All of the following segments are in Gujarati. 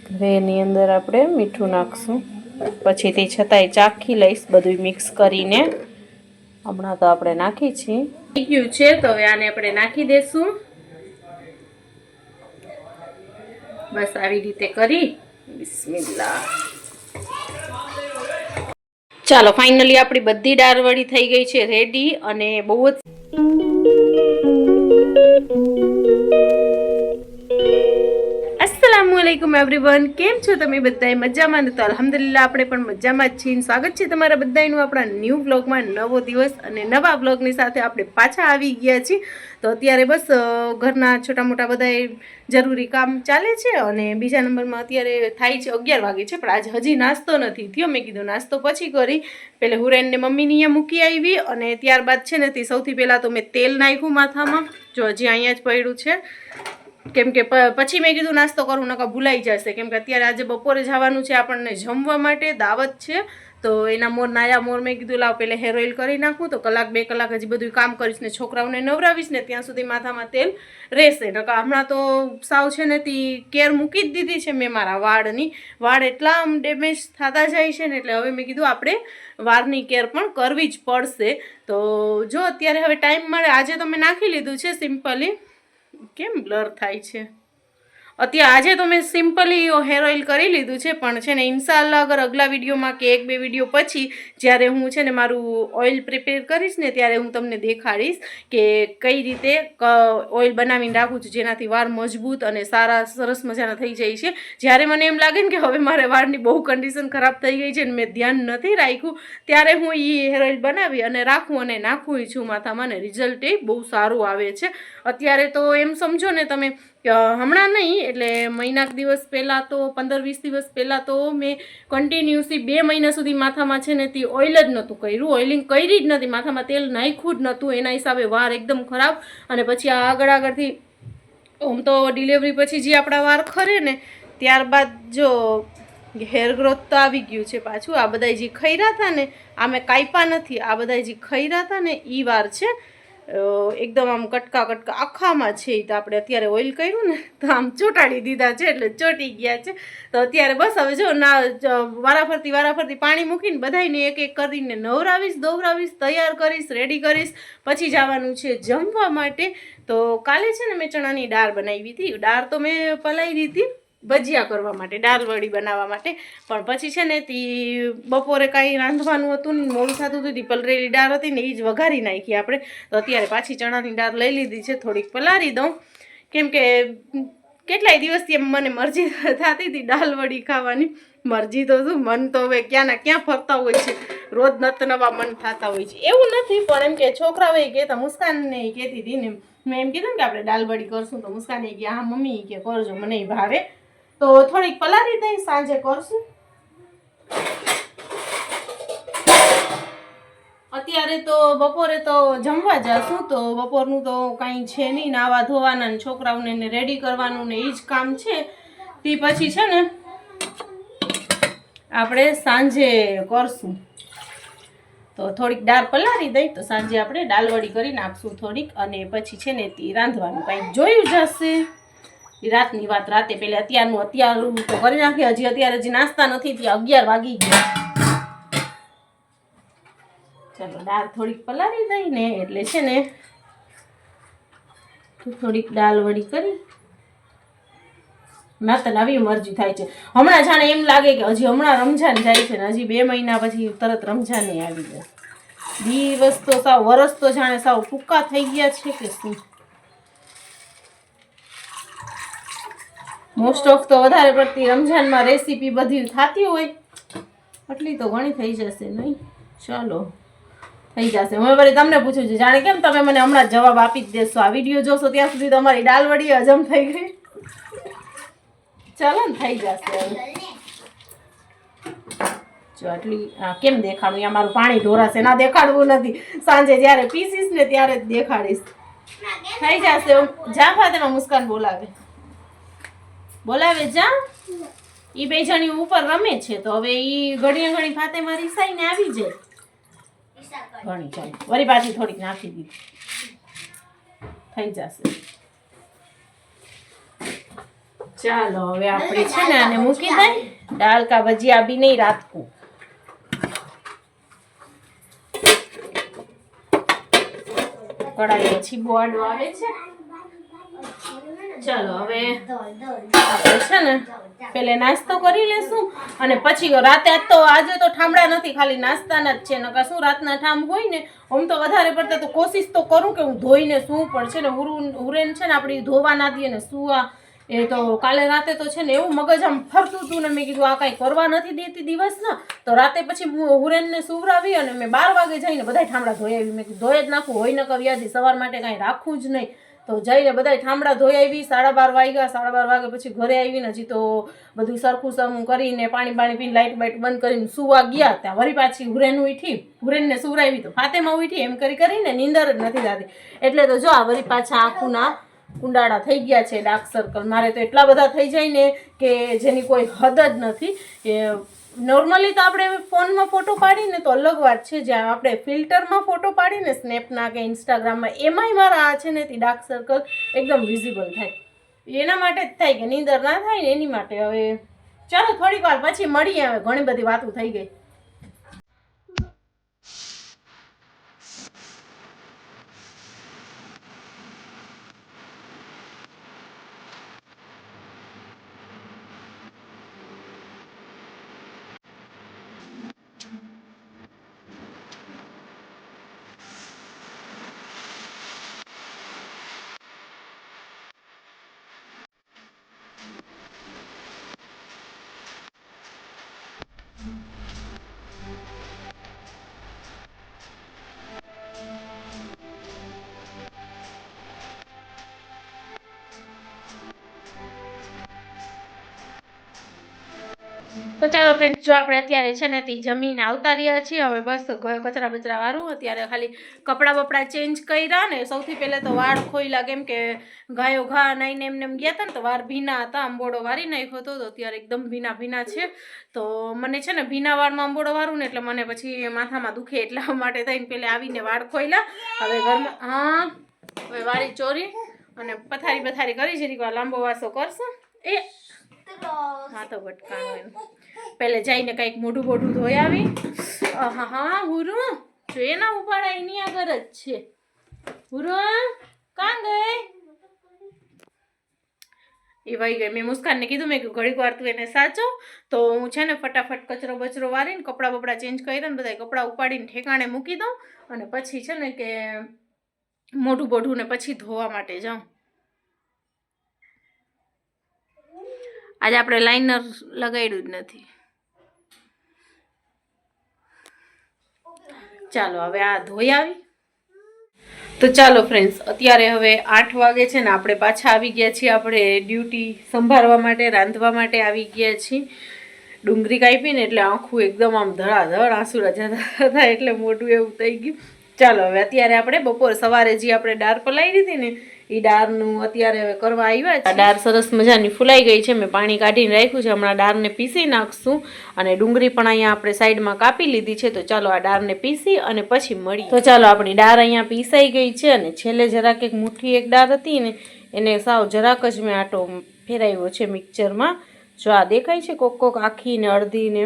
હવે એની અંદર આપણે મીઠું નાખશું, પછીથી છતાંય ચાખી લઈશ બધું મિક્સ કરીને. હમણાં તો આપણે નાખી છીએ. થઈ ગયું છે તો હવે આને આપણે નાખી દેશું. બસ આવી રીતે કરી. બિસ્મિલ્લાહ. ચાલો ફાઇનલી આપણી બધી દાળવડી થઈ ગઈ છે રેડી, અને બહુ જ अस्सलामुअलैकुम एवरीवन, केम छो तमे बधाय मजामां ने? तो अल्हम्दुलिल्लाह આપણે પણ મજામાં જ છીએ. સ્વાગત છે તમારા બધાયનું આપણા ન્યૂ વ્લોગમાં. નવો દિવસ અને નવા વ્લોગની સાથે આપણે પાછા આવી ગયા છીએ. તો અત્યારે બસ ઘરના છોટા મોટા બધાય જરૂરી કામ ચાલે છે, અને બીજા નંબરમાં અત્યારે થાય છે 11 વાગે છે, પણ આજે હજી નાસ્તો નથી થયો. મેં કીધું નાસ્તો પછી કરી, પહેલે હુરેનને મમ્મીની અહીંયા મૂકી આવી, અને ત્યારબાદ છે ને સૌથી પહેલાં તો મેં તેલ નાખ્યું માથામાં. જો હજી અહીંયા જ પડ્યું છે, કેમ કે પછી મેં કીધું નાસ્તો કરું નકા ભૂલાઈ જશે, કેમ કે અત્યારે આજે બપોરે જવાનું છે આપણને જમવા માટે, દાવત છે. તો એના મોર નાયા મોર મેં કીધું લાવ પહેલાં હેર ઓઇલ કરી નાખું, તો કલાક 2 કલાક હજી બધું કામ કરીશ ને છોકરાઓને નવરાવીશ ને ત્યાં સુધી માથામાં તેલ રહેશે. નકા હમણાં તો સાવ છે ને કેર મૂકી જ દીધી છે મેં મારા વાળની. વાળ એટલા આમ ડેમેજ થતા જાય છે ને, એટલે હવે મેં કીધું આપણે વાળની કેર પણ કરવી જ પડશે. તો જો અત્યારે હવે ટાઈમ મળે, આજે તો મેં નાખી લીધું છે સિમ્પલી. કેમ બ્લર થાય છે? અત્યારે આજે તો મેં સિમ્પલી હેર ઓઇલ કરી લીધું છે, પણ છે ને ઇન્શાલ્લાહ અગર અગલા વિડીયોમાં કે 1-2 વિડીયો પછી જ્યારે હું છે ને મારું ઓઇલ પ્રિપેર કરીશ ને, ત્યારે હું તમને દેખાડીશ કે કઈ રીતે ઓઇલ બનાવીને રાખું છું, જેનાથી વાળ મજબૂત અને સારા સરસ મજાના થઈ જાય છે. જ્યારે મને એમ લાગે ને કે હવે મારે વાળની બહુ કન્ડિશન ખરાબ થઈ ગઈ છે ને મેં ધ્યાન નથી રાખ્યું, ત્યારે હું એ હેર ઓઇલ બનાવી અને રાખું અને નાખું છું માથામાં, ને રિઝલ્ટ એ બહુ સારું આવે છે. અત્યારે તો એમ સમજો ને તમે, હમણાં નહીં એટલે મહિનાક દિવસ પહેલાં તો 15-20 દિવસ પહેલાં તો મેં કન્ટિન્યુઅસલી 2 મહિના સુધી માથામાં છે ને તે ઓઇલ જ નહોતું કર્યું, ઓઇલિંગ કરી જ નથી, માથામાં તેલ નાખ્યું જ નહોતું. એના હિસાબે વાળ એકદમ ખરાબ. અને પછી આ આગળથી આમ તો ડિલિવરી પછી જે આપણા વાળ ખરે ને, ત્યારબાદ જો હેર ગ્રોથ તો આવી ગયું છે પાછું. આ બધા જે ખૈરા હતા ને, આ મેં કાપ્યા નથી, આ બધા જે ખૈરા હતા ને એ વાર છે એકદમ આમ કટકા કટકા આખામાં છે. તો આપણે અત્યારે ઓઇલ કર્યું ને તો આમ ચોંટાડી દીધા છે, એટલે ચોંટી ગયા છે. તો અત્યારે બસ હવે જો ના વારાફરતી પાણી મૂકીને બધાને એક એક કરીને નવરાવીશ, દોવરાવીશ, તૈયાર કરીશ, રેડી કરીશ, પછી જવાનું છે જમવા માટે. તો કાલે છે ને મેં ચણાની દાળ બનાવી હતી. દાળ તો મેં પલાળી હતી ભજીયા કરવા માટે, દાળવડી બનાવવા માટે, પણ પછી છે ને બપોરે કાંઈ રાંધવાનું હતું ને મોડું થતું હતું, પલળેલી દાળ હતી ને એ જ વઘારી નાખી આપણે. તો અત્યારે પાછી ચણાની દાળ લઈ લીધી છે, થોડીક પલાળી દઉં, કેમ કે કેટલાય દિવસથી એમ મને મરજી થતી હતી દાળવડી ખાવાની. મરજી તો શું, મન તો હવે ક્યાંના ક્યાં ફરતા હોય છે, રોજ નવા મન થતા હોય છે. એવું નથી, પણ એમ કે છોકરાઓ એ કહેતા, મુસ્કાનને એ કહેતી હતી ને, મેં એમ કીધું ને કે આપણે દાળવડી કરશું, તો મુસ્કાને કે હા મમ્મી કે કરજો, મને ભાવે. તો થોડીક પલાળી દઈ, સાંજે કરશું. અત્યારે તો બપોરે તો જમવા જશું, તો બપોરનું તો કાંઈ છે નહીં, નાવા ધોવાના ને છોકરાઓને રેડી કરવાનું ને એ જ કામ છે. તે પછી છે ને આપણે સાંજે કરશું. તો થોડીક દાળ પલાળી દઈ, તો સાંજે આપણે દાળવડી કરી નાખશું થોડીક, અને પછી છે ને તે રાંધવાનું કાંઈક જોયું જશે. રાતની વાત રાતે, પહેલાં અત્યારનું તો કરી નાખીએ. અત્યારે હજી નાસ્તા નથી ત્યાં 11 વાગી ગયા. ચાલો દાળ થોડીક પલાળી દઈ ને, એટલે છે ને થોડીક દાળવડી કરી. ના તો નવી મરજી થાય છે. હમણાં જાણે એમ લાગે કે હજી હમણાં રમઝાન જાય છે ને હજી 2 મહિના પછી તરત રમઝાન આવી જાય. દિવસ તો સાવ, વરસ તો જાણે સાવ ટૂંકા થઈ ગયા છે કે શું. મોસ્ટ ઓફ તો વધારે પડતી રમઝાનમાં રેસીપી બધી થતી હોય, એટલી તો ઘણી થઈ જશે નહીં? ચાલો થઈ જશે. હવે વળી તમને પૂછું છું, જાણે કેમ તમે મને હમણાં જવાબ આપી જ દેશો. આ વિડીયો જોશો ત્યાં સુધી તમારી દાળવડી હજમ થઈ ગઈ. ચાલો ને થઈ જશે હવે. જો આટલી કેમ દેખાડું? અહીંયા મારું પાણી ઢોરાશે, ના દેખાડવું નથી. સાંજે જ્યારે પીસીશ ને ત્યારે જ દેખાડીશ. થઈ જશે. જા ફાતેમાં મુસ્કાન બોલાવે જા. એ 2 જણી ઉપર રમે છે, તો હવે એ ઘણી ફાતે મારી સાઈને આવી જાય. ઘણી ચાલો વળી પાછી થોડીક નાખી દીધી, થઈ જશે. ચાલો હવે આપણે છે ને આને મૂકી દઈ. દાલ કા ભજીયા બી નહીં રાત કો. કડાઈ છીબો આડો આવે છે. ચાલો હવે આપણે છે ને પેલે નાસ્તો કરી લેશું અને પછી રાતે આજે તો ઠામડા નથી, ખાલી નાસ્તાના જ છે. નકા શું રાતના ઠામ હોય ને, આમ તો વધારે પડતા તો કોશિશ તો કરું કે હું ધોઈને સૂવું, પણ છે ને હુરેન છે ને આપણી ધોવા ના દઈએ ને સૂવા. એ તો કાલે રાતે તો છે ને એવું મગજ આમ ફરતું હતું ને મેં કીધું આ કાંઈ કરવા નથી દેતી દિવસના, તો રાતે પછી હુરેનને સુવરાવી અને મેં 12 વાગે જઈને બધા ઠામડા ધોઈ આવી. મેં કીધું ધોઈ જ નાખું, હોય ન કવ્યાથી સવાર માટે કાંઈ રાખવું જ નહીં. તો જઈને બધા ઠામડા ધોઈ આવી. 12:30 વાગ્યા. 12:30 વાગે પછી ઘરે આવીને હજી તો બધું સરખું સમું કરીને પાણી પીને લાઇટ બાઇટ બંધ કરીને સુવા ગયા. ત્યાં વળી પાછી હુરેન ઉઠી, હુરેનને સુવરાવી તો ફાતેમાં ઉઠી. એમ કરીને નીંદર જ નથી થતી. એટલે તો જો આ વળી પાછા આંખોના કુંડાળા થઈ ગયા છે, ડાર્ક સર્કલ. મારે તો એટલા બધા થઈ જાય ને કે જેની કોઈ હદ જ નથી. નોર્મલી તો આપણે ફોનમાં ફોટો પાડીને તો અલગ વાત છે, જ્યાં આપણે ફિલ્ટરમાં ફોટો પાડીને સ્નેપના કે ઇન્સ્ટાગ્રામમાં, એમાંય મારા આ છે ને તે ડાર્ક સર્કલ એકદમ વિઝિબલ થાય. એના માટે જ થાય કે નીંદર ના થાય ને એની માટે. હવે ચાલો થોડીક વાર પછી મળીએ. હવે ઘણી બધી વાતો થઈ ગઈ. તો ચાલો ફ્રેન્ડ્સ, જો આપણે અત્યારે છે ને તે જમીને આવતા રહ્યા છીએ. હવે બસ કચરા બચરા વાળું. અત્યારે ખાલી કપડાં બપડા ચેન્જ કર્યા ને સૌથી પહેલાં તો વાળ ખોઈલા, કેમ કે ગાયો ઘા નાઈને એમને ગયા હતા ને તો વાળ ભીના હતા. આંબોડો વારી નાખ્યો હતો તો અત્યારે એકદમ ભીના છે. તો મને છે ને ભીના વાળમાં આંબોડો વારું ને એટલે મને પછી માથામાં દુખે, એટલા માટે થઈને પહેલાં આવીને વાળ ખોઈલા. હવે ઘરમાં હવે વાળી ચોરી અને પથારી કરી જરીક વાર લાંબો વાસો કરશું. હા તો ભટકાણો એમ પહેલે જઈને કંઈક મોઢું બોઢું ધોઈ આવી. હા હુરું જો એના ઉપાડા એની આગળ જ છે. હુરું કાં ગઈ? એ વહી ગઈ. મેં મુસ્કાનને કીધું, મેં ઘડીક વાર તું એને સાચો. તો હું છે ને ફટાફટ કચરો બચરો વારીને કપડાં બપડા ચેન્જ કરીને બધા કપડાં ઉપાડીને ઠેકાણે મૂકી દઉં અને પછી છે ને કે મોઢું બોઢું ને પછી ધોવા માટે જાઉં. આજે આપણે લાઇનર લગાડ્યું જ નથી. ચાલો હવે આ ધોઈ આવી. તો ચાલો ફ્રેન્ડ્સ, અત્યારે હવે 8 વાગે છે ને આપણે પાછા આવી ગયા છીએ. આપણે ડ્યુટી સંભાળવા માટે, રાંધવા માટે આવી ગયા છીએ. ડુંગળી કાપીને એટલે આખું એકદમ આમ ધડાધડ આંસુડા જતા હતા, એટલે મોઢું એવું થઈ ગયું. ચાલો હવે અત્યારે આપણે સવારે જે આપણે દાળ પલાળી હતી ને એ દાળનું અત્યારે હવે કરવા આવ્યા છે. દાળ સરસ મજાની ફૂલાઈ ગઈ છે. મેં પાણી કાઢીને રાખ્યું છે. હમણાં દાળને પીસી નાખશું અને ડુંગળી પણ અહીંયા આપણે સાઈડમાં કાપી લીધી છે. તો ચાલો આ દાળને પીસી અને પછી મળીએ. તો ચાલો આપણી દાળ અહીંયા પીસાઈ ગઈ છે અને છેલ્લે જરાક એક મુઠ્ઠી એક દાળ હતી ને એને સાવ જરાક જ મેં આટો ફેરાવ્યો છે મિક્સરમાં. જો આ દેખાય છે કોક આખી ને અડધી ને,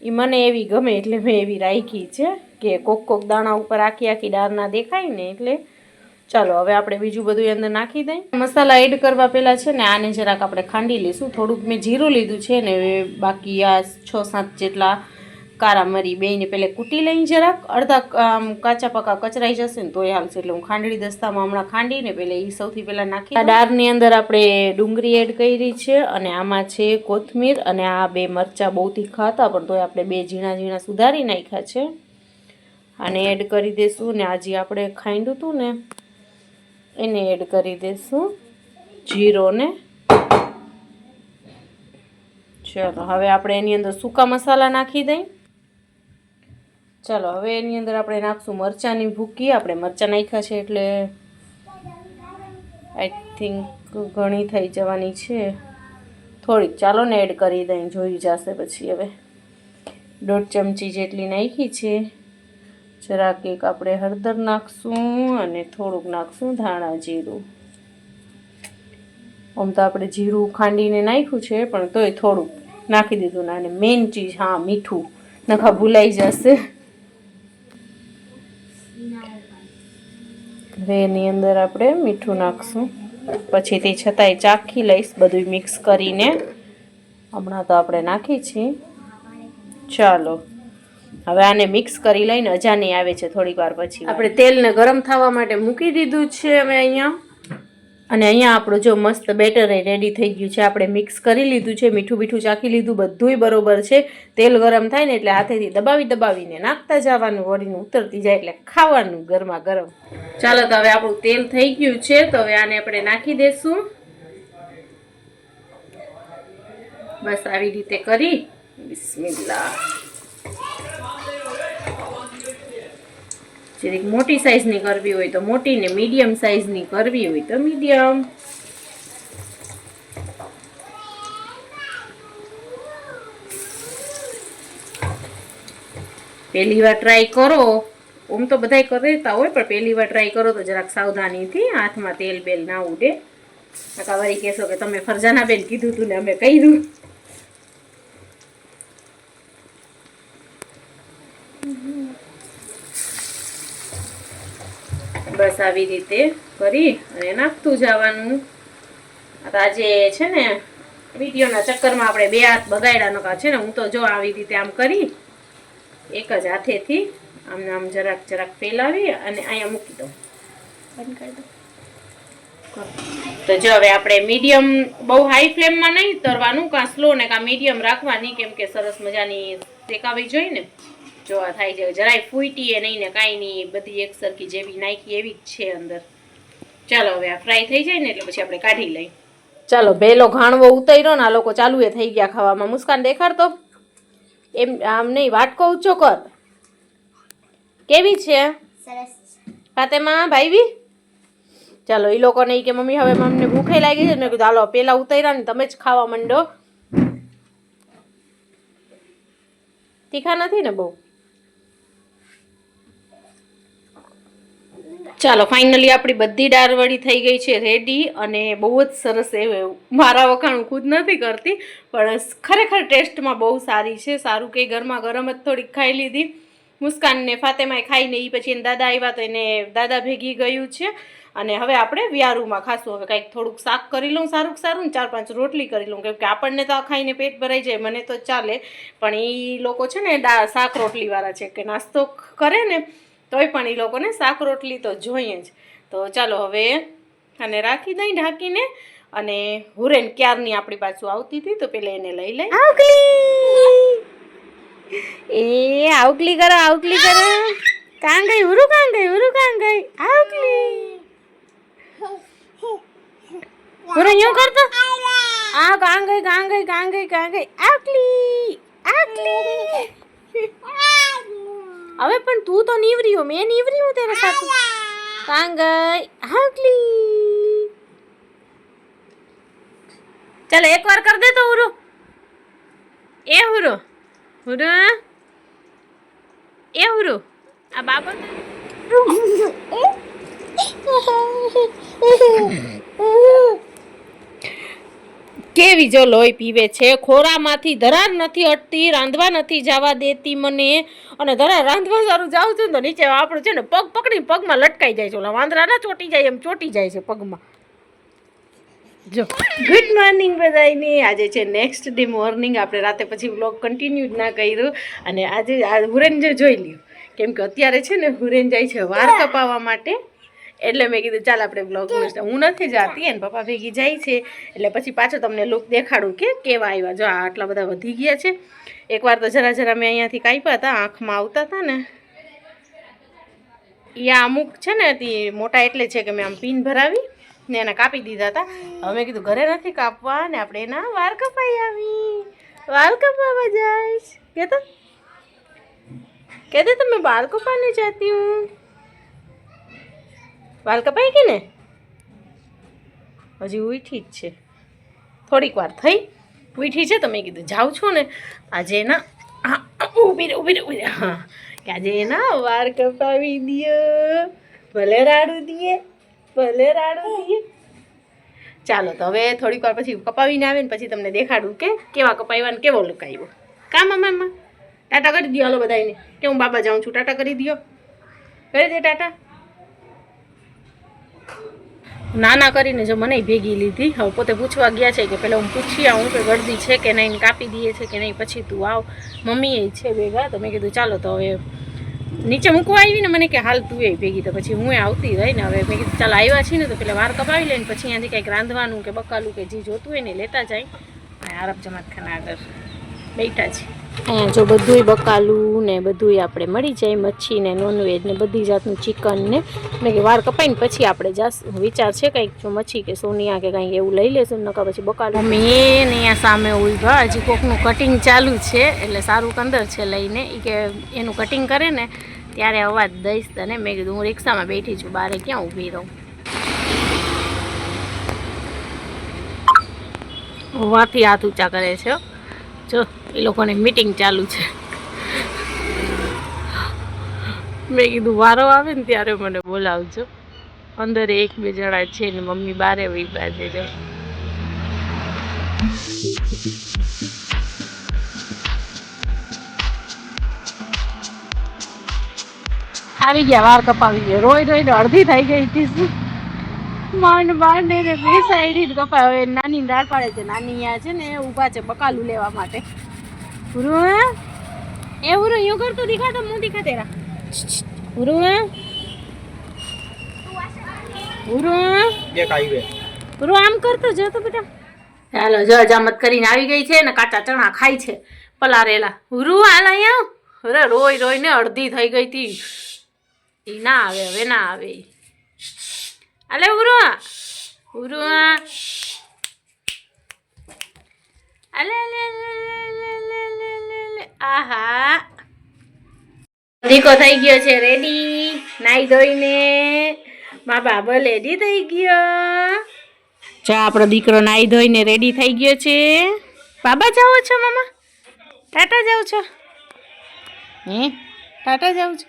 એ મને એવી ગમે એટલે મેં એવી રાખી છે કે કોક દાણા ઉપર આખી દાળ ના દેખાય ને એટલે. ચાલો હવે આપણે બીજું બધું અંદર નાખી દઈએ. મસાલા એડ કરવા પહેલાં છે ને આને જરાક આપણે ખાંડી લઈશું. થોડુંક મેં જીરું લીધું છે ને બાકી આ 6-7 જેટલા કારા મરી બેયને પહેલાં કૂટી લઈને જરાક અડધા કાચા પાકા કચરાઈ જશે ને તોય હાલશે. એટલે હું ખાંડડી દસ્તામાં હમણાં ખાંડીને પહેલાં એ સૌથી પહેલાં નાખી. આ દાળની અંદર આપણે ડુંગળી એડ કરી છે અને આમાં છે કોથમીર અને આ 2 મરચાં બહુ તીખા હતા પણ તોય આપણે 2 ઝીણા સુધારી નાખ્યા છે. આને એડ કરી દઈશું ને આજે આપણે ખાંડ્યું હતું ને એને એડ કરી દઈશું, જીરો ને. ચાલો હવે આપણે એની અંદર સૂકા મસાલા નાખી દઈએ. ચાલો હવે એની અંદર આપણે નાખશું મરચાંની ભૂકી. આપણે મરચાં નાખ્યા છે એટલે આઈ થિંક ઘણી થઈ જવાની છે થોડીક. ચાલો ને એડ કરી દઈએ, જોઈ જશે પછી. હવે 1.5 ચમચી જેટલી નાખી છે. જરાક એક આપણે હળદર નાખશું અને થોડુંક નાખશું ધાણા જીરું. આમ તો આપણે જીરું ખાંડીને નાખ્યું છે, પણ તોય થોડું નાખી દીધું ને. અને મેઇન ચીજ, હા, મીઠું નખા ભૂલાઈ જશે. હવે એની અંદર આપણે મીઠું નાખશું, પછીથી છતાંય ચાખી લઈશ બધું મિક્સ કરીને. હમણાં તો આપણે નાખી છીએ. ચાલો હવે આને મિક્સ કરી લઈને અજાની આવે છે થોડીક વાર પછી. આપણે તેલને ગરમ થવા માટે મૂકી દીધું છે હવે અહીંયા. અને અહીંયા આપણું જો મસ્ત બેટર રેડી થઈ ગયું છે. આપણે મિક્સ કરી લીધું છે, મીઠું બીઠું ચાખી લીધું, બધુંય બરોબર છે. તેલ ગરમ થાય ને એટલે હાથેથી દબાવીને નાખતા જવાનું, વળીને ઉતરતી જાય એટલે ખાવાનું ગરમા ગરમ. ચાલો તો હવે આપણું તેલ થઈ ગયું છે, તો હવે આને આપણે નાખી દેશું. બસ આવી રીતે કરી. બિસ્મિલ્લાહ. જરીક મોટી સાઈઝની કરવી હોય તો મોટી, ને મીડિયમ સાઈઝની કરવી હોય તો મીડિયમ. પહેલી વાર ટ્રાય કરો. આમ તો બધાય કરતા હોય, પણ પહેલી વાર ટ્રાય કરો તો જરાક સાવધાનીથી, હાથમાં તેલ બેલ ના ઉડે. નકા વળી કહેશો કે તમે ફરજાના બેન કીધું તું ને અમે કર્યું. બસ આવી રીતે કરી અને નાખતું જવાનું. આજે છે ને વિડીયોના ચક્કરમાં આપણે 2 હાથ બગાડ્યા. નકા છે ને હું તો જો આવી રીતે આમ કરી, એક જ હાથેથી આમ જરાક ફેલાવી અને અહીંયા મૂકી દઉં. તો જો હવે આપણે મીડિયમ, બહુ હાઈ ફ્લેમમાં નહીં તરવાનું, કાં સ્લો ને કાં મીડિયમ રાખવાની, કેમ કે સરસ મજાની શેકાવી જોઈએ ને. જો આ થાય છે, જરાય ફૂટીએ નહીં ને કાંઈ નહીં, બધી એક સરખી જેવી નાખી એવી જ છે અંદર. ચાલો હવે આ ફ્રાય થઈ જાય ને એટલે પછી આપણે કાઢી લઈ. ચાલો બેલો ઘાણવો ઉતાર્યો ને આ લોકો ચાલુ એ થઈ ગયા ખાવામાં. મુસ્કાન દેખાડતો, એમ આમ નહીં, વાટકો ઊંચો કર. કેવી છે ફાતેમા ભાઈવી? ચાલો એ લોકો નહીં કે મમ્મી હવે અમને ભૂખે લાગી છે ને, કીધું હાલો પેલા ઉતાર્યા ને તમે જ ખાવા માંડો. તીખા નથી ને બહુ? ચાલો ફાઇનલી આપણી બધી દાળવડી થઈ ગઈ છે રેડી, અને બહુ જ સરસ. મારા વખાણ હું ખુદ નથી કરતી, પણ ખરેખર ટેસ્ટમાં બહુ સારી છે. સારું કે ગરમા ગરમ જ થોડીક ખાઈ લીધી. મુસ્કાનને ફાતેમાએ ખાઈને એ પછી એને દાદા આવ્યા તો એને દાદા ભેગી ગયું છે. અને હવે આપણે વ્યારુમાં ખાશું. હવે કંઈક થોડુંક શાક કરી લઉં સારું ને 4-5 રોટલી કરી લઉં, કેમ કે આપણને તો આ ખાઈને પેટ ભરાઈ જાય, મને તો ચાલે, પણ એ લોકો છે ને શાક રોટલીવાળા છે, કે નાસ્તો કરે ને તોય પણ એ લોકોને શાક રોટલી તો જોઈએ જ. તો ચાલો હવે આને રાખી દઈ ઢાંકીને. અને હુરેન ક્યારની આપણી પાછું આવતી હતી તો પેલા એને લઈ લઈ. આવકલી કરો. કાં ગઈ હુરુ? કાં ગઈ? આવકલી હુરે યું કરતો. આ કાં ગઈ? આવકલી. હવે પણ તું તો નીવરી હો, મેં નીવરી હું તેરે સાથ. કાં ગઈ? આવકલી. ચાલો એક વાર કર દે તો હુરુ. એ હુરુ આ બાબત કેવી જો લોહી પીવે છે. ખોરામાંથી ધરાર નથી અટતી, રાંધવા નથી જવા દેતી મને. અને ધરાર રાંધવા સારું જાઉં છું ને તો નીચે આપણું છે ને પગ પકડી પગમાં લટકાઈ જાય છે. ઓલા વાંદરા ના ચોટી જાય એમ ચોટી જાય છે પગમાં. જો ગુડ મોર્નિંગ બધાને. આજે છે નેક્સ્ટ ડે મોર્નિંગ. આપણે રાતે પછી વ્લોગ કન્ટિન્યુ જ ના કર્યું. અને આજે હુરેન જે જોઈ લ્યું, કેમ કે અત્યારે છે ને હુરેન જાય છે વાળ કપાવવા માટે. એટલે મેં કીધું ચાલ આપણે વ્લોગ, હું નથી જાતી એને પપ્પા ભેગી જાય છે, એટલે પછી પાછો તમને લુક દેખાડું કે કેવા આવ્યા. જો આટલા બધા વધી ગયા છે. એકવાર તો જરા મેં અહીંયાથી કાપ્યા હતા, આંખમાં આવતા હતા ને. એ અમુક છે ને તે મોટા એટલે છે કે મેં આમ પિન ભરાવી ને એને કાપી દીધા હતા. હવે મેં કીધું ઘરે નથી કાપવા ને આપણે એના વાળ કપાઈ આવી. વાળ કપાવા જઈશ કહેते તમે बाल कपाने जाती हूँ. વાળ કપાઈ ગઈ ને? હજી ઉઠી જ છે, થોડીક વાર થઈ ઉઠી છે. તો મેં કીધું જાઉં છું ને આજે એના, હા ઊભી રહે. હા કે આજે એના વાળ કપાવી દે. ભલે રાડું દે. ચાલો તો હવે થોડીક વાર પછી કપાવીને આવે ને પછી તમને દેખાડું કે કેવા કપાવ્યા ને કેવો લુક આવ્યો. કામ મામા ટાટા કરી દો હાલો બધાને કે હું બાબા જાઉં છું. ટાટા કરી દો, કરી દે ટાટા. નાના કરીને જો મને ભેગી લીધી. હવે પોતે પૂછવા ગયા છે કે પેલા હું પૂછી આવું કે ગળદી છે કે નહીં, કાપી દઈએ છે કે નહીં, પછી તું આવ. મમ્મી એ છે ભેગા તો મેં કીધું ચાલો તો હવે નીચે મૂકવા આવી ને મને કે હાલ તું એ ભેગી તો પછી હું આવતી રહી ને. હવે મેં કીધું ચાલ આવ્યા છીએ ને તો પેલા વાર કપાવી લે ને પછી અહીંયાથી કંઈક રાંધવાનું કે બકાલું કે જે જોતું હોય ને લેતા જાય. અને આરબ જમાતખાના આગળ બેઠા છે. અહીંયા જો બધુંય બકાલું ને બધુંય આપણે મળી જાય, મચ્છી ને નોનવેજ ને બધી જાતનું ચિકન ને એટલે કે વાર કપાઈને પછી આપણે જાશું. વિચાર છે કંઈક જો મચ્છી કે સોનિયા કે કંઈક એવું લઈ લેશું નકા પછી બકાલું. મેં અહીંયા સામે ઉભા હજી કોકનું કટિંગ ચાલુ છે એટલે સારું અંદર છે લઈને એ કે એનું કટિંગ કરે ને ત્યારે અવાજ દઈશ તને. મેં કીધું હું રિક્ષામાં બેઠી છું, બારે ક્યાં ઊભી રહું. વાથી હાથ ઊંચા કરે છે જો એ લોકોને મીટિંગ ચાલુ છે. મેં કીધું વારો આવે ને ત્યારે મને બોલાવજો. અંદર એક બે જણા છે ને મમ્મી બારે વહી બાજે જો. આવી ગયા વાર કપાવી ગયા. રોઈ રોઈને અડધી થઈ ગઈ હતી. માંડ માંડ ને બે સાઈડ કપાવે. નાની દાળ પાડે છે. નાની અહીંયા છે ને ઊભા છે બકાલું લેવા માટે. ઉરું એ ઉરું યું કરતું દિખા તો મું દિખા તેરા. ઉરું ઉરું એક આવી ઉરું આમ કરતો જો તો બેટા. હાલો જો હજામત કરીને આવી ગઈ છે ને કાચા ચણા ખાય છે પલારેલા. ઉરું હાલ અહીંયા. અરે રોઈ રોઈને અડધી થઈ ગઈ હતી. ઈ ના આવે હવે ના આવે. અલે ઉરું ઉરું અલે આહા દીકો થઈ ગયો છે રેડી નાઈ ધોઈને. મા બાબા રેડી થઈ ગયો. ચા આપણો દીકરો નાઈ ધોઈને રેડી થઈ ગયો છે. બાબા જાઓ છો મામા? ટાટા જાઓ છો? હે ટાટા જાઓ છો?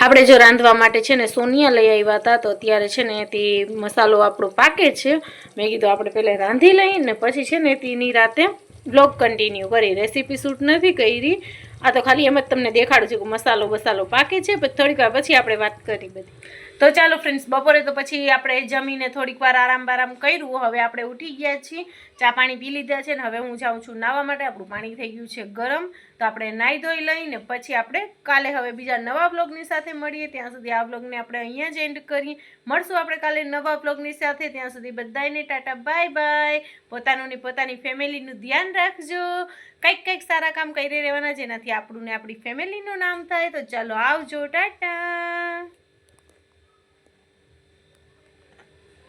આપણે જો રાંધવા માટે છે ને સોનિયા લઈ આવ્યા હતા તો અત્યારે છે ને તે મસાલો આપણો પાકે છે. મેં કીધું આપણે પહેલાં રાંધી લઈએ ને પછી છે ને તેની રાતે બ્લોગ કન્ટિન્યુ કરી. રેસીપી શૂટ નથી કરી. આ તો ખાલી એમ જ તમને દેખાડું છું કે મસાલો બસાલો પાકે છે. પછી થોડીક વાર પછી આપણે વાત કરી બધી. તો ચાલો ફ્રેન્ડ્સ બપોરે તો પછી આપણે જમીને થોડીક વાર આરામ બારામ કર્યું. હવે આપણે ઉઠી ગયા છીએ, ચા પાણી પી લીધા છે ને હવે હું જાઉં છું નાહવા માટે. આપણું પાણી થઈ ગયું છે ગરમ તો આપણે નાહી ધોઈ લઈને પછી આપણે કાલે હવે બીજા નવા બ્લોગની સાથે મળીએ. ત્યાં સુધી આ બ્લોગને આપણે અહીંયા જ એન્ડ કરીએ. મળશું આપણે કાલે નવા બ્લોગની સાથે. ત્યાં સુધી બધાને ટાટા બાય બાય. પોતાનું ને પોતાની ફેમિલીનું ધ્યાન રાખજો. કંઈક સારા કામ કરી રહેવાના જેનાથી આપણું ને આપણી ફેમિલીનું નામ થાય. તો ચાલો આવજો, ટાટા.